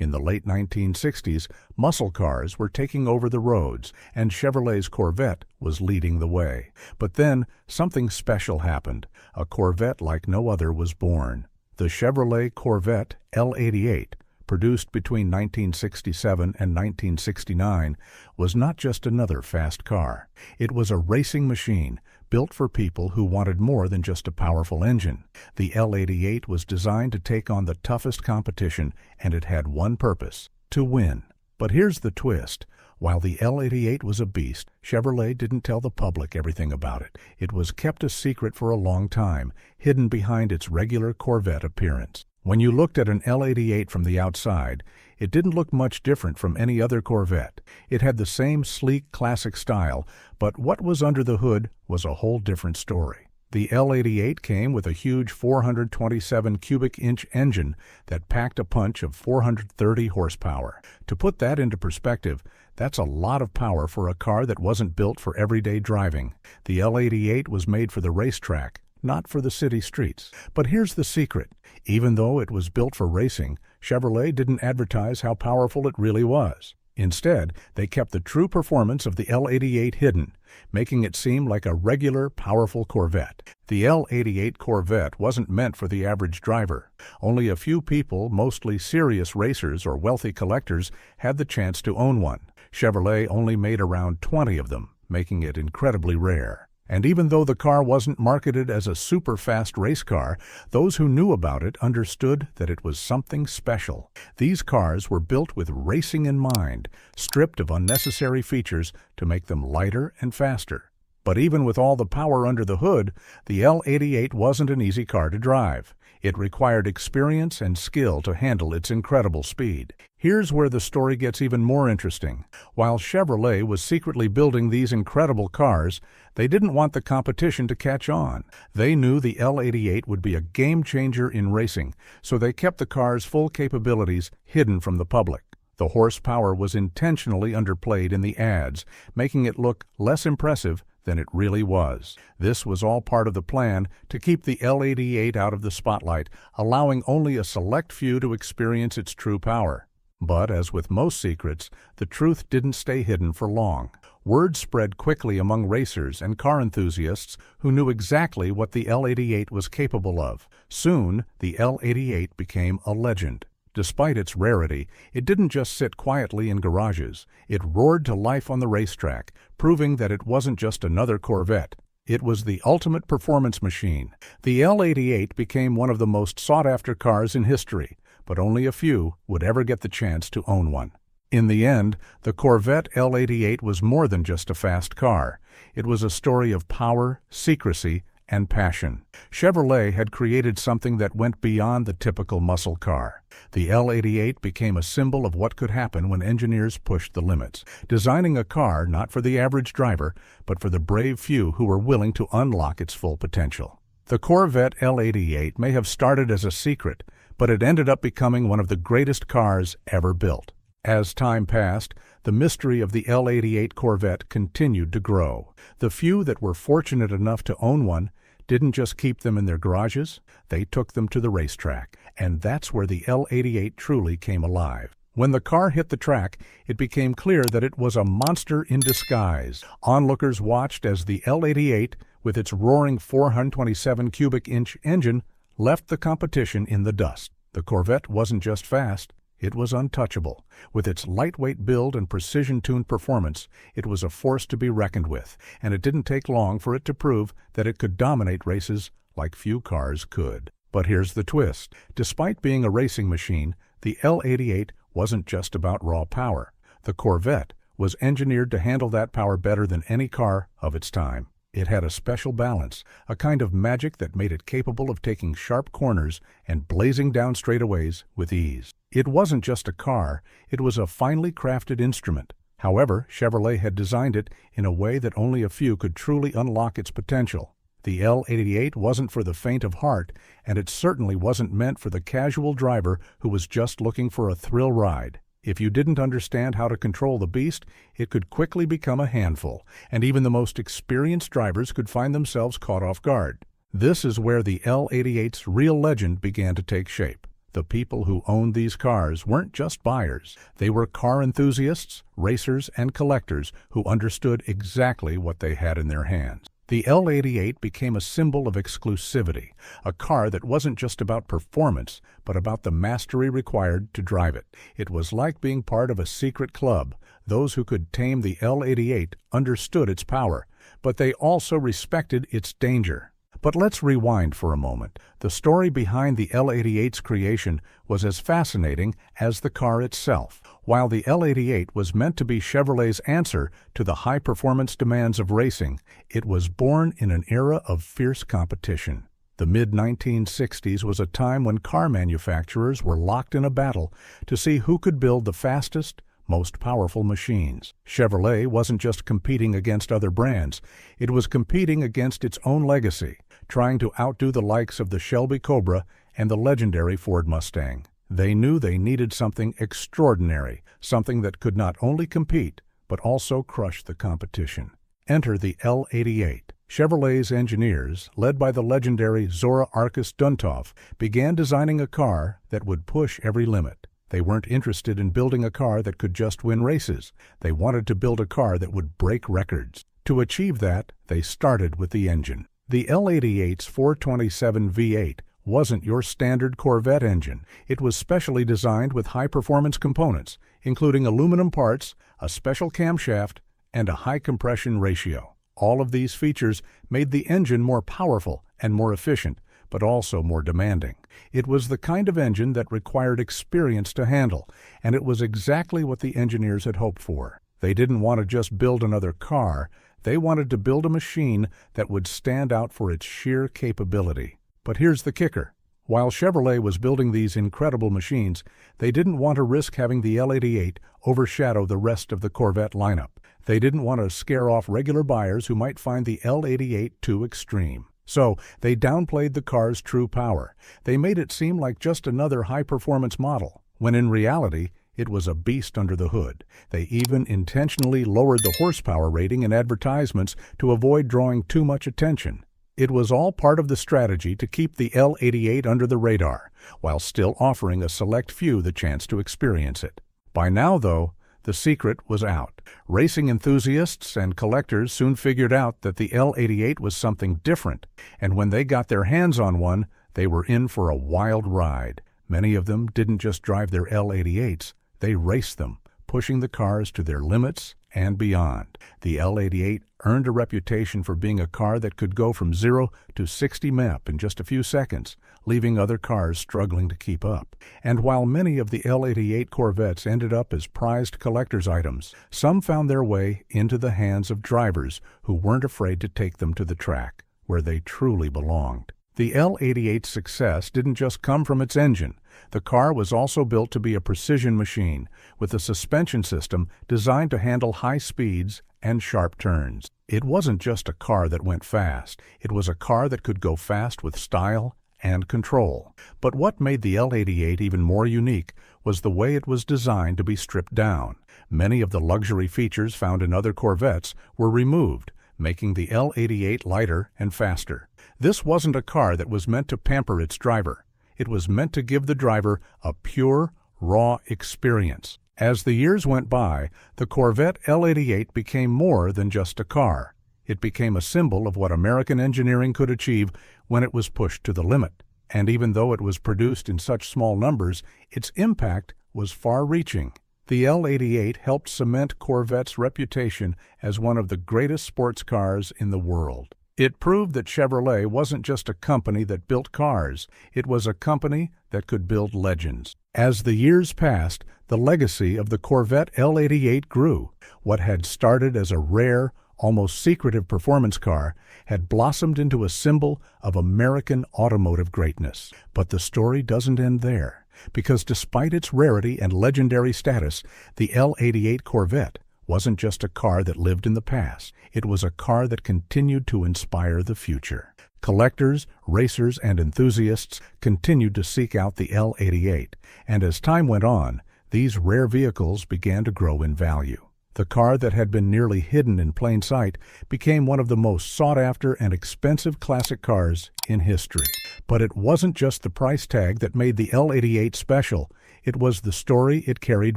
In the late 1960s, muscle cars were taking over the roads, and Chevrolet's Corvette was leading the way. But then, something special happened. A Corvette like no other was born. The Chevrolet Corvette L88, produced between 1967 and 1969, was not just another fast car. It was a racing machine, built for people who wanted more than just a powerful engine. The L88 was designed to take on the toughest competition, and it had one purpose: to win. But here's the twist. While the L88 was a beast, Chevrolet didn't tell the public everything about it. It was kept a secret for a long time, hidden behind its regular Corvette appearance. When you looked at an L88 from the outside, it didn't look much different from any other Corvette. It had the same sleek, classic style, but what was under the hood was a whole different story. The L88 came with a huge 427 cubic inch engine that packed a punch of 430 horsepower. To put that into perspective, that's a lot of power for a car that wasn't built for everyday driving. The L88 was made for the racetrack, not for the city streets. But here's the secret. Even though it was built for racing, Chevrolet didn't advertise how powerful it really was. Instead, they kept the true performance of the L88 hidden, making it seem like a regular, powerful Corvette. The L88 Corvette wasn't meant for the average driver. Only a few people, mostly serious racers or wealthy collectors, had the chance to own one. Chevrolet only made around 20 of them, making it incredibly rare. And even though the car wasn't marketed as a super-fast race car, those who knew about it understood that it was something special. These cars were built with racing in mind, stripped of unnecessary features to make them lighter and faster. But even with all the power under the hood, the L88 wasn't an easy car to drive. It required experience and skill to handle its incredible speed. Here's where the story gets even more interesting. While Chevrolet was secretly building these incredible cars, they didn't want the competition to catch on. They knew the L88 would be a game-changer in racing, so they kept the car's full capabilities hidden from the public. The horsepower was intentionally underplayed in the ads, making it look less impressive than it really was. This was all part of the plan to keep the L88 out of the spotlight, allowing only a select few to experience its true power. But as with most secrets, the truth didn't stay hidden for long. Word spread quickly among racers and car enthusiasts who knew exactly what the L88 was capable of. Soon, the L88 became a legend. Despite its rarity, it didn't just sit quietly in garages. It roared to life on the racetrack, proving that it wasn't just another Corvette. It was the ultimate performance machine. The L88 became one of the most sought-after cars in history, but only a few would ever get the chance to own one. In the end, the Corvette L88 was more than just a fast car. It was a story of power, secrecy, and passion. Chevrolet had created something that went beyond the typical muscle car. The L88 became a symbol of what could happen when engineers pushed the limits, designing a car not for the average driver, but for the brave few who were willing to unlock its full potential. The Corvette L88 may have started as a secret, but it ended up becoming one of the greatest cars ever built. As time passed, the mystery of the L88 Corvette continued to grow. The few that were fortunate enough to own one didn't just keep them in their garages, they took them to the racetrack, and that's where the L88 truly came alive. When the car hit the track, it became clear that it was a monster in disguise. Onlookers watched as the L88, with its roaring 427 cubic inch engine, left the competition in the dust. The Corvette wasn't just fast, it was untouchable. With its lightweight build and precision-tuned performance, it was a force to be reckoned with, and it didn't take long for it to prove that it could dominate races like few cars could. But here's the twist. Despite being a racing machine, the L88 wasn't just about raw power. The Corvette was engineered to handle that power better than any car of its time. It had a special balance, a kind of magic that made it capable of taking sharp corners and blazing down straightaways with ease. It wasn't just a car, it was a finely crafted instrument. However, Chevrolet had designed it in a way that only a few could truly unlock its potential. The L88 wasn't for the faint of heart, and it certainly wasn't meant for the casual driver who was just looking for a thrill ride. If you didn't understand how to control the beast, it could quickly become a handful, and even the most experienced drivers could find themselves caught off guard. This is where the L88's real legend began to take shape. The people who owned these cars weren't just buyers. They were car enthusiasts, racers, and collectors who understood exactly what they had in their hands. The L88 became a symbol of exclusivity, a car that wasn't just about performance, but about the mastery required to drive it. It was like being part of a secret club. Those who could tame the L88 understood its power, but they also respected its danger. But let's rewind for a moment. The story behind the L88's creation was as fascinating as the car itself. While the L88 was meant to be Chevrolet's answer to the high-performance demands of racing, it was born in an era of fierce competition. The mid-1960s was a time when car manufacturers were locked in a battle to see who could build the fastest, most powerful machines. Chevrolet wasn't just competing against other brands, it was competing against its own legacy, trying to outdo the likes of the Shelby Cobra and the legendary Ford Mustang. They knew they needed something extraordinary, something that could not only compete, but also crush the competition. Enter the L88. Chevrolet's engineers, led by the legendary Zora Arkus Duntov, began designing a car that would push every limit. They weren't interested in building a car that could just win races. They wanted to build a car that would break records. To achieve that, they started with the engine. The L88's 427 V8 wasn't your standard Corvette engine. It was specially designed with high-performance components, including aluminum parts, a special camshaft, and a high-compression ratio. All of these features made the engine more powerful and more efficient, but also more demanding. It was the kind of engine that required experience to handle, and it was exactly what the engineers had hoped for. They didn't want to just build another car, they wanted to build a machine that would stand out for its sheer capability. But here's the kicker. While Chevrolet was building these incredible machines, they didn't want to risk having the L88 overshadow the rest of the Corvette lineup. They didn't want to scare off regular buyers who might find the L88 too extreme. So they downplayed the car's true power. They made it seem like just another high-performance model, when in reality, it was a beast under the hood. They even intentionally lowered the horsepower rating in advertisements to avoid drawing too much attention. It was all part of the strategy to keep the L88 under the radar, while still offering a select few the chance to experience it. By now, though, the secret was out. Racing enthusiasts and collectors soon figured out that the L88 was something different, and when they got their hands on one, they were in for a wild ride. Many of them didn't just drive their L88s, they raced them, pushing the cars to their limits and beyond. The L88 earned a reputation for being a car that could go from 0 to 60 mph in just a few seconds, leaving other cars struggling to keep up. And while many of the L88 Corvettes ended up as prized collector's items, some found their way into the hands of drivers who weren't afraid to take them to the track, where they truly belonged. The L88's success didn't just come from its engine. The car was also built to be a precision machine, with a suspension system designed to handle high speeds and sharp turns. It wasn't just a car that went fast. It was a car that could go fast with style and control. But what made the L88 even more unique was the way it was designed to be stripped down. Many of the luxury features found in other Corvettes were removed, making the L88 lighter and faster. This wasn't a car that was meant to pamper its driver. It was meant to give the driver a pure, raw experience. As the years went by, the Corvette L88 became more than just a car. It became a symbol of what American engineering could achieve when it was pushed to the limit. And even though it was produced in such small numbers, its impact was far-reaching. The L88 helped cement Corvette's reputation as one of the greatest sports cars in the world. It proved that Chevrolet wasn't just a company that built cars, it was a company that could build legends. As the years passed, the legacy of the Corvette L88 grew. What had started as a rare, almost secretive performance car had blossomed into a symbol of American automotive greatness. But the story doesn't end there, because despite its rarity and legendary status, the L88 Corvette wasn't just a car that lived in the past. It was a car that continued to inspire the future. Collectors, racers, and enthusiasts continued to seek out the L88, and as time went on, these rare vehicles began to grow in value. The car that had been nearly hidden in plain sight became one of the most sought-after and expensive classic cars in history. But it wasn't just the price tag that made the L88 special, it was the story it carried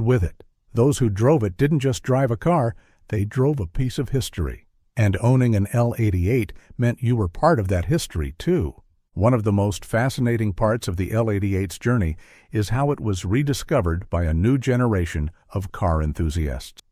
with it. Those who drove it didn't just drive a car, they drove a piece of history. And owning an L88 meant you were part of that history, too. One of the most fascinating parts of the L88's journey is how it was rediscovered by a new generation of car enthusiasts.